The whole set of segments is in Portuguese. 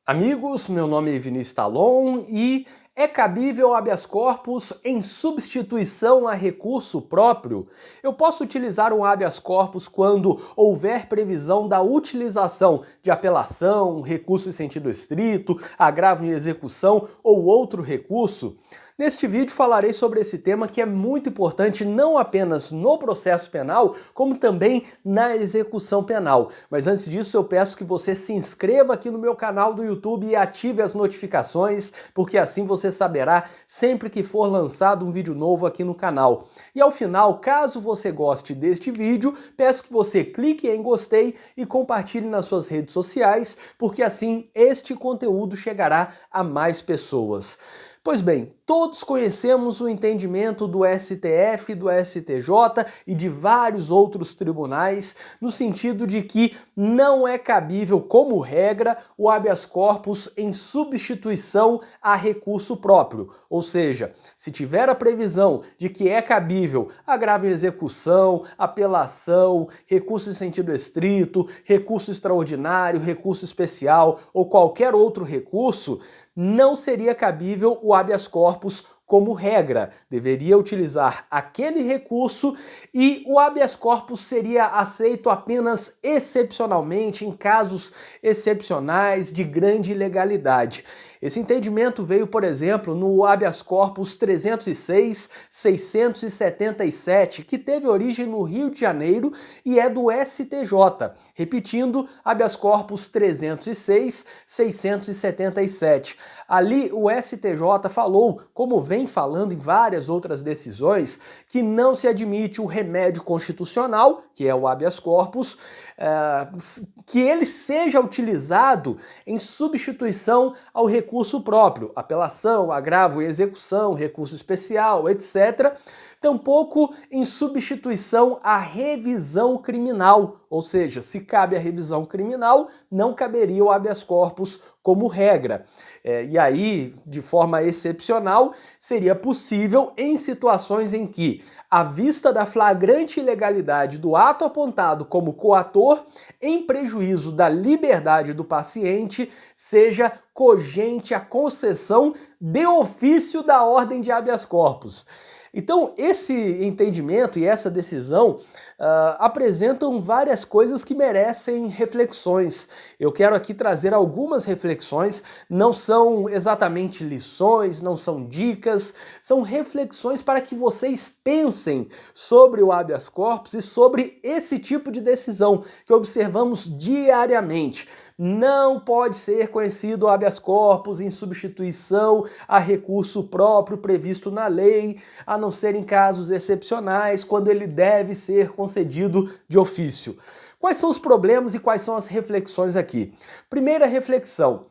Amigos, meu nome é Vinícius Talon e é cabível habeas corpus em substituição a recurso próprio? Eu posso utilizar um habeas corpus quando houver previsão da utilização de apelação, recurso em sentido estrito, agravo em execução ou outro recurso? Neste vídeo falarei sobre esse tema que é muito importante não apenas no processo penal, como também na execução penal. Mas antes disso eu peço que você se inscreva aqui no meu canal do YouTube e ative as notificações, porque assim você saberá sempre que for lançado um vídeo novo aqui no canal. E ao final, caso você goste deste vídeo, peço que você clique em gostei e compartilhe nas suas redes sociais, porque assim este conteúdo chegará a mais pessoas. Pois bem, todos conhecemos o entendimento do STF, do STJ e de vários outros tribunais, no sentido de que não é cabível, como regra, o habeas corpus em substituição a recurso próprio. Ou seja, se tiver a previsão de que é cabível agravo em execução, apelação, recurso em sentido estrito, recurso extraordinário, recurso especial ou qualquer outro recurso, não seria cabível o habeas corpus como regra. Deveria utilizar aquele recurso e o habeas corpus seria aceito apenas excepcionalmente, em casos excepcionais de grande ilegalidade. Esse entendimento veio, por exemplo, no habeas corpus 306-677, que teve origem no Rio de Janeiro e é do STJ. Repetindo, habeas corpus 306-677. Ali o STJ falou, como vem falando em várias outras decisões, que não se admite o remédio constitucional, que é o habeas corpus, que ele seja utilizado em substituição ao recurso próprio, apelação, agravo e execução, recurso especial, etc., tampouco em substituição à revisão criminal, ou seja, se cabe a revisão criminal, não caberia o habeas corpus como regra. E aí, de forma excepcional, seria possível em situações em que, à vista da flagrante ilegalidade do ato apontado como coator, em prejuízo da liberdade do paciente, seja cogente a concessão de ofício da ordem de habeas corpus. Então, esse entendimento e essa decisão apresentam várias coisas que merecem reflexões. Eu quero aqui trazer algumas reflexões, não são exatamente lições, não são dicas, são reflexões para que vocês pensem sobre o habeas corpus e sobre esse tipo de decisão que observamos diariamente. Não pode ser conhecido o habeas corpus em substituição a recurso próprio previsto na lei, a não ser em casos excepcionais, quando ele deve ser concedido de ofício. Quais são os problemas e quais são as reflexões aqui? Primeira reflexão.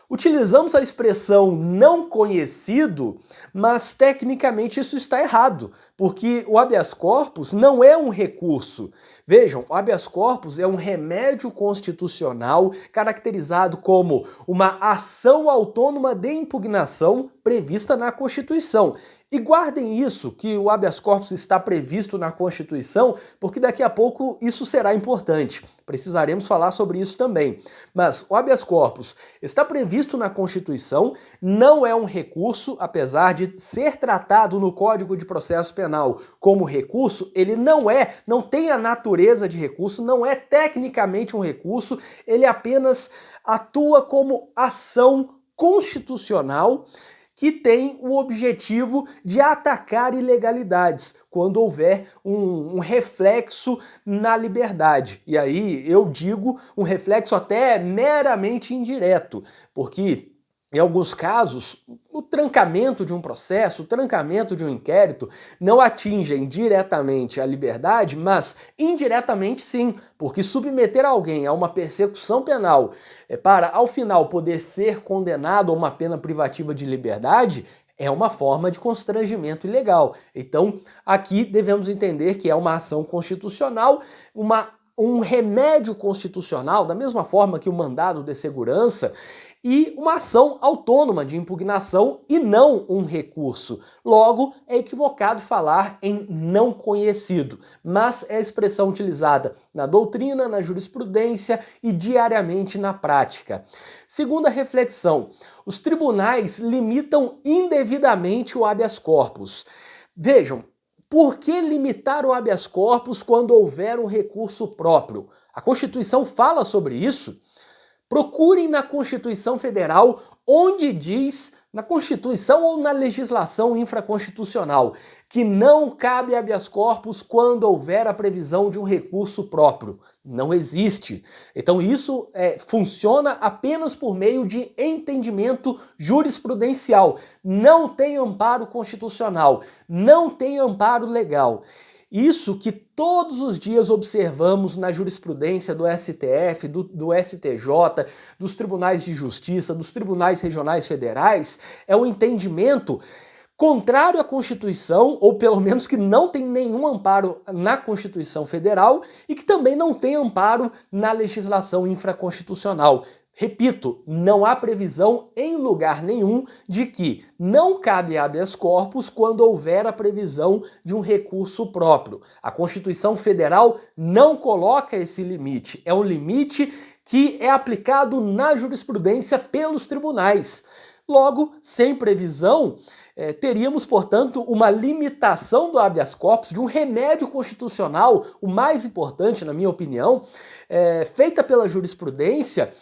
Utilizamos a expressão não conhecido, mas tecnicamente isso está errado, porque o habeas corpus não é um recurso. Vejam, o habeas corpus é um remédio constitucional caracterizado como uma ação autônoma de impugnação prevista na Constituição. E guardem isso, que o habeas corpus está previsto na Constituição, porque daqui a pouco isso será importante. Precisaremos falar sobre isso também. Mas o habeas corpus está previsto na Constituição, não é um recurso, apesar de ser tratado no Código de Processo Penal como recurso, ele não tem a natureza de recurso, não é tecnicamente um recurso, ele apenas atua como ação constitucional que tem o objetivo de atacar ilegalidades, quando houver um reflexo na liberdade. E aí eu digo um reflexo até meramente indireto, porque em alguns casos, o trancamento de um processo, o trancamento de um inquérito não atingem diretamente a liberdade, mas indiretamente sim, porque submeter alguém a uma persecução penal para, ao final, poder ser condenado a uma pena privativa de liberdade é uma forma de constrangimento ilegal. Então, aqui devemos entender que é uma ação constitucional, um remédio constitucional, da mesma forma que o mandado de segurança, e uma ação autônoma de impugnação e não um recurso. Logo, é equivocado falar em não conhecido, mas é a expressão utilizada na doutrina, na jurisprudência e diariamente na prática. Segunda reflexão, os tribunais limitam indevidamente o habeas corpus. Vejam, por que limitar o habeas corpus quando houver um recurso próprio? A Constituição fala sobre isso. Procurem na Constituição Federal onde diz, na Constituição ou na legislação infraconstitucional, que não cabe habeas corpus quando houver a previsão de um recurso próprio. Não existe. Então isso funciona apenas por meio de entendimento jurisprudencial. Não tem amparo constitucional, não tem amparo legal. Isso que todos os dias observamos na jurisprudência do STF, do STJ, dos tribunais de justiça, dos tribunais regionais federais, é o entendimento contrário à Constituição, ou pelo menos que não tem nenhum amparo na Constituição Federal e que também não tem amparo na legislação infraconstitucional. Repito, não há previsão em lugar nenhum de que não cabe habeas corpus quando houver a previsão de um recurso próprio. A Constituição Federal não coloca esse limite. É um limite que é aplicado na jurisprudência pelos tribunais. Logo, sem previsão, teríamos, portanto, uma limitação do habeas corpus, de um remédio constitucional, o mais importante, na minha opinião, feita pela jurisprudência,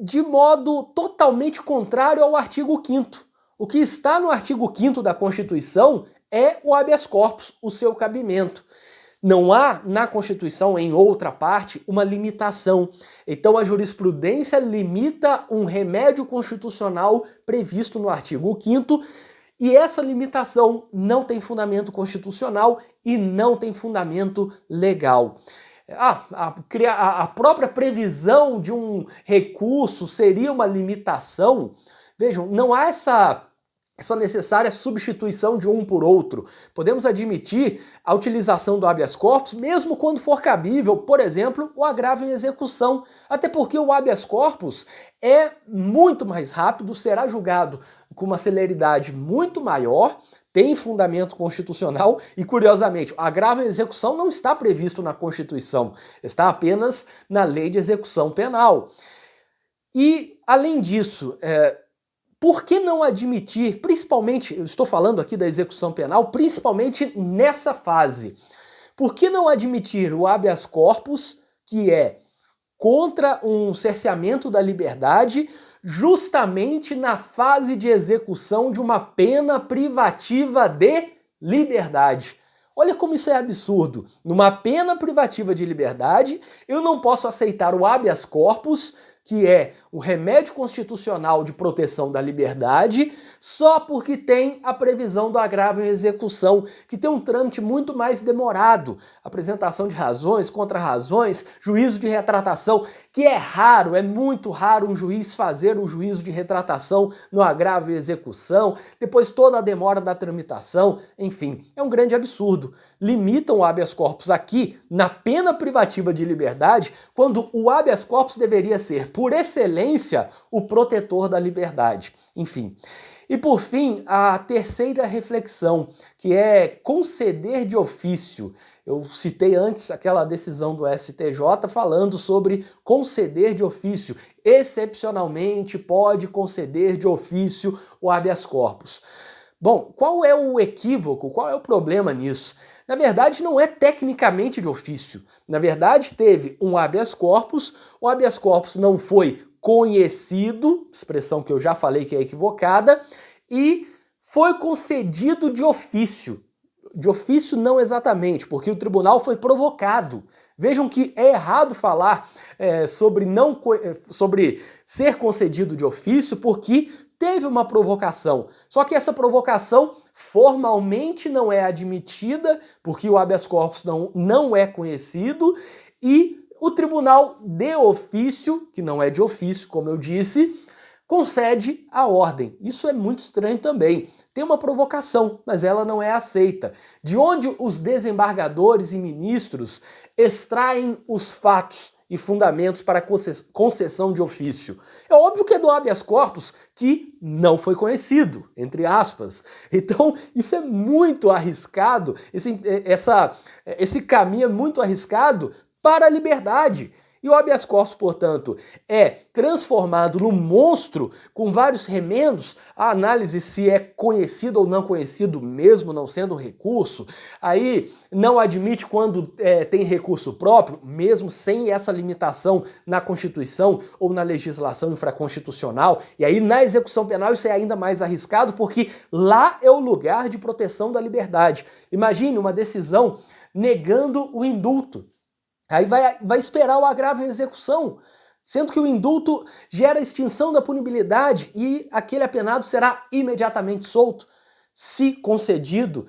de modo totalmente contrário ao artigo 5º. O que está no artigo 5º da Constituição é o habeas corpus, o seu cabimento. Não há na Constituição, em outra parte, uma limitação. Então a jurisprudência limita um remédio constitucional previsto no artigo 5º e essa limitação não tem fundamento constitucional e não tem fundamento legal. A própria previsão de um recurso seria uma limitação. Vejam, não há essa necessária substituição de um por outro. Podemos admitir a utilização do habeas corpus mesmo quando for cabível, por exemplo, o agravo em execução. Até porque o habeas corpus é muito mais rápido, será julgado com uma celeridade muito maior, tem fundamento constitucional e, curiosamente, o agravo em execução não está previsto na Constituição, está apenas na Lei de Execução Penal. E, além disso, por que não admitir, principalmente, eu estou falando aqui da execução penal, principalmente nessa fase, por que não admitir o habeas corpus, que é contra um cerceamento da liberdade, justamente na fase de execução de uma pena privativa de liberdade? Olha como isso é absurdo. Numa pena privativa de liberdade, eu não posso aceitar o habeas corpus, que é o remédio constitucional de proteção da liberdade, só porque tem a previsão do agravo em execução, que tem um trâmite muito mais demorado, apresentação de razões, contra-razões, juízo de retratação, que é raro, é muito raro um juiz fazer um juízo de retratação no agravo em execução, depois toda a demora da tramitação, enfim, é um grande absurdo. Limitam o habeas corpus aqui na pena privativa de liberdade, quando o habeas corpus deveria ser, por excelência, o protetor da liberdade. Enfim. E por fim, a terceira reflexão, que é conceder de ofício. Eu citei antes aquela decisão do STJ falando sobre conceder de ofício. Excepcionalmente pode conceder de ofício o habeas corpus. Bom, qual é o equívoco, qual é o problema nisso? Na verdade, não é tecnicamente de ofício. Na verdade, teve um habeas corpus, o habeas corpus não foi conhecido, expressão que eu já falei que é equivocada, e foi concedido de ofício. De ofício não exatamente, porque o tribunal foi provocado. Vejam que é errado falar sobre ser concedido de ofício, porque teve uma provocação. Só que essa provocação formalmente não é admitida, porque o habeas corpus não é conhecido, e o tribunal de ofício, que não é de ofício, como eu disse, concede a ordem. Isso é muito estranho também. Tem uma provocação, mas ela não é aceita. De onde os desembargadores e ministros extraem os fatos e fundamentos para concessão de ofício. É óbvio que é do habeas corpus que não foi conhecido, entre aspas. Então, isso é muito arriscado, esse caminho é muito arriscado para a liberdade. E o habeas corpus, portanto, é transformado num monstro com vários remendos, a análise se é conhecido ou não conhecido, mesmo não sendo um recurso, aí não admite quando tem recurso próprio, mesmo sem essa limitação na Constituição ou na legislação infraconstitucional, e aí na execução penal isso é ainda mais arriscado, porque lá é o lugar de proteção da liberdade. Imagine uma decisão negando o indulto. Aí vai esperar o agravo em execução, sendo que o indulto gera extinção da punibilidade e aquele apenado será imediatamente solto, se concedido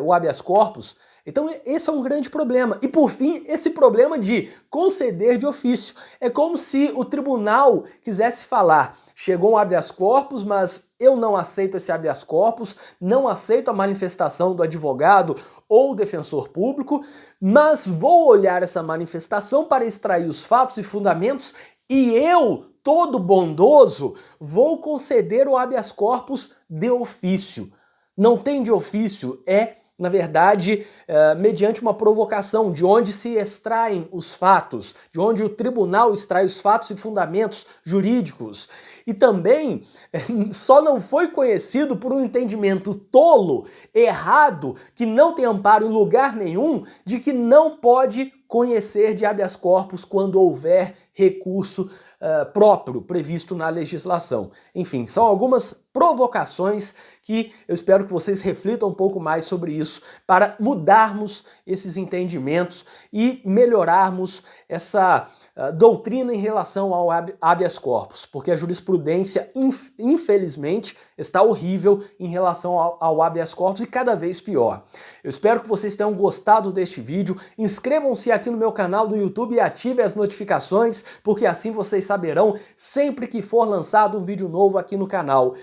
o habeas corpus. Então esse é um grande problema. E por fim, esse problema de conceder de ofício. É como se o tribunal quisesse falar: chegou um habeas corpus, mas eu não aceito esse habeas corpus, não aceito a manifestação do advogado ou defensor público, mas vou olhar essa manifestação para extrair os fatos e fundamentos e eu, todo bondoso, vou conceder o habeas corpus de ofício. Não tem de ofício, na verdade, mediante uma provocação, de onde se extraem os fatos, de onde o tribunal extrai os fatos e fundamentos jurídicos. E também só não foi conhecido por um entendimento tolo, errado, que não tem amparo em lugar nenhum, de que não pode conhecer de habeas corpus quando houver recurso próprio previsto na legislação. Enfim, são algumas provocações que eu espero que vocês reflitam um pouco mais sobre isso para mudarmos esses entendimentos e melhorarmos essa doutrina em relação ao habeas corpus, porque a jurisprudência, infelizmente, está horrível em relação ao habeas corpus e cada vez pior. Eu espero que vocês tenham gostado deste vídeo, inscrevam-se aqui no meu canal do YouTube e ativem as notificações, porque assim vocês saberão sempre que for lançado um vídeo novo aqui no canal.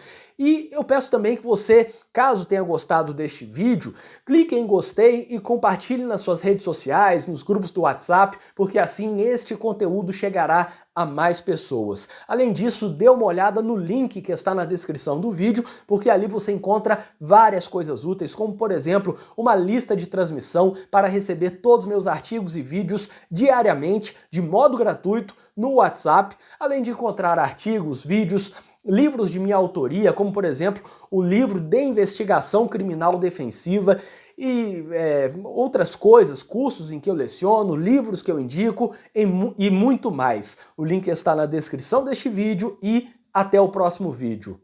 E eu peço também que você, caso tenha gostado deste vídeo, clique em gostei e compartilhe nas suas redes sociais, nos grupos do WhatsApp, porque assim este conteúdo chegará a mais pessoas. Além disso, dê uma olhada no link que está na descrição do vídeo, porque ali você encontra várias coisas úteis, como por exemplo, uma lista de transmissão para receber todos os meus artigos e vídeos diariamente, de modo gratuito, no WhatsApp, além de encontrar artigos, vídeos, livros de minha autoria, como por exemplo o livro de investigação criminal defensiva e outras coisas, cursos em que eu leciono, livros que eu indico e muito mais. O link está na descrição deste vídeo e até o próximo vídeo.